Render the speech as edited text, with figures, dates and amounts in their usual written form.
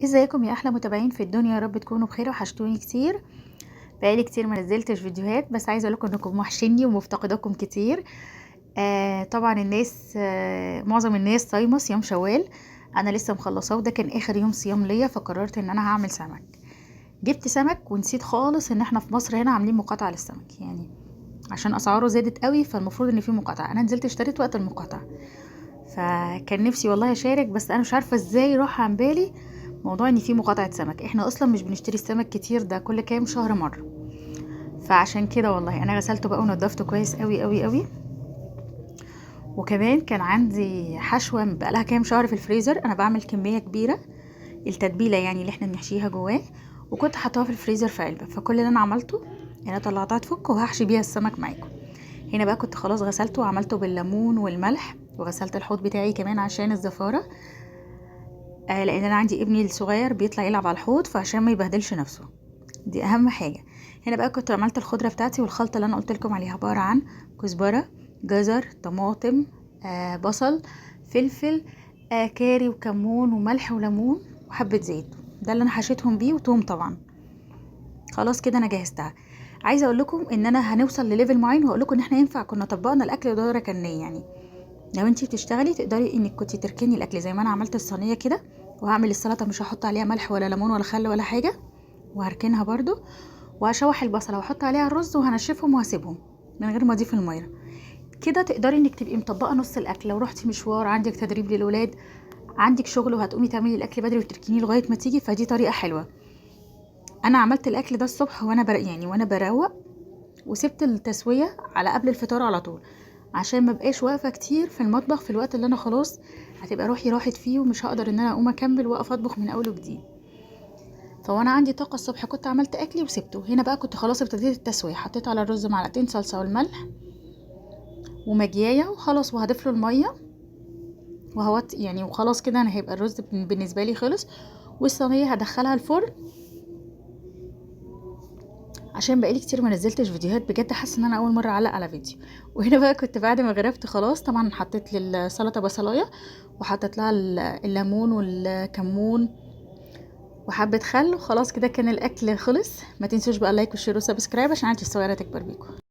ازيكم يا احلى متابعين في الدنيا، يا رب تكونوا بخير. وحشتوني كتير، بقالي كتير ما نزلتش فيديوهات، بس عايزه اقول لكم انكم وحشيني ومفتقداكم كتير. طبعا الناس، معظم الناس صايمه صيام شوال. انا لسه مخلصاه، وده كان اخر يوم صيام ليا، فقررت ان انا هعمل سمك. جبت سمك ونسيت خالص ان احنا في مصر هنا عاملين مقاطعه للسمك، يعني عشان اسعاره زادت قوي، فالمفروض ان في مقاطعه. انا نزلت اشتريت وقت المقاطعه، فكان نفسي والله اشارك، بس انا مش عارفه ازاي راح عن بالي موضوع ان في مقاطعه سمك. احنا اصلا مش بنشتري السمك كتير، ده كل كام شهر مره. فعشان كده والله انا غسلته بقى ونضفته كويس قوي قوي قوي. وكمان كان عندي حشوه بقالها كام شهر في الفريزر، انا بعمل كميه كبيره التتبيله يعني اللي احنا بنحشيها جواه، وكنت حطاها في الفريزر في علبه. فكل اللي انا عملته انا طلعتها تفك وهحشي بيها السمك معاكم. هنا بقى كنت خلاص غسلته وعملته بالليمون والملح، وغسلت الحوض بتاعي كمان عشان الزفاره. لان انا عندي ابني الصغير بيطلع يلعب على الحوض، فعشان ما يبهدلش نفسه، دي اهم حاجه. هنا بقى كنت عملت الخضره بتاعتي، والخلطه اللي انا قلت لكم عليها عباره عن كزبره، جزر، طماطم، بصل، فلفل، كاري وكمون وملح وليمون وحبه زيت. ده اللي انا حشيتهم بيه، وتوم طبعا. خلاص كده انا جهزتها. عايزه اقول لكم ان انا هنوصل لليفل معين، وهقول لكم ان احنا ينفع كنا طبقنا الاكل ده ركنيه. يعني لو انتي بتشتغلي تقدري انك كنتي تركني الاكل زي ما انا عملت الصينيه كده، وهعمل السلطه مش هحط عليها ملح ولا ليمون ولا خل ولا حاجه، وهركنها برضو. وهشوح البصله واحط عليها الرز وهنشفهم وهسيبهم من غير ما اضيف الميه. كده تقدري انك تبقي مطبقه نص الاكل. لو رحتي مشوار، عندك تدريب للولاد، عندك شغل، وهتقومي تعملي الاكل بدري وتركنيه لغايه ما تيجي، فدي طريقه حلوه. انا عملت الاكل ده الصبح وانا يعني وانا بروق، وسبت التسويه على قبل الفطار على طول، عشان ما بقاش واقفه كتير في المطبخ في الوقت اللي انا خلاص هتبقى روحي راحت فيه، ومش هقدر ان انا اقوم اكمل واقف اطبخ من اول وجديد. فوانا عندي طاقه الصبح كنت عملت اكلي وسبته. هنا بقى كنت خلاص ابتديت التسويه، حطيت على الرز معلقتين صلصه والملح ومجيايه وخلاص، وهضيف له الميه وهوت يعني، وخلاص كده انا هيبقى الرز بالنسبه لي خلص. والصينيه هدخلها الفرن، عشان بقالي كتير ما نزلتش فيديوهات، بجد حاسه ان انا اول مره اعلق على فيديو. وهنا بقى كنت بعد ما غرفت خلاص، طبعا حطيت للسلطه بصلايه، وحطيت لها الليمون والكمون وحبه خل، وخلاص كده كان الاكل خلص. ما تنسوش بقى لايك وشير وسبسكرايب عشان عندي الصغيره تكبر بيكم.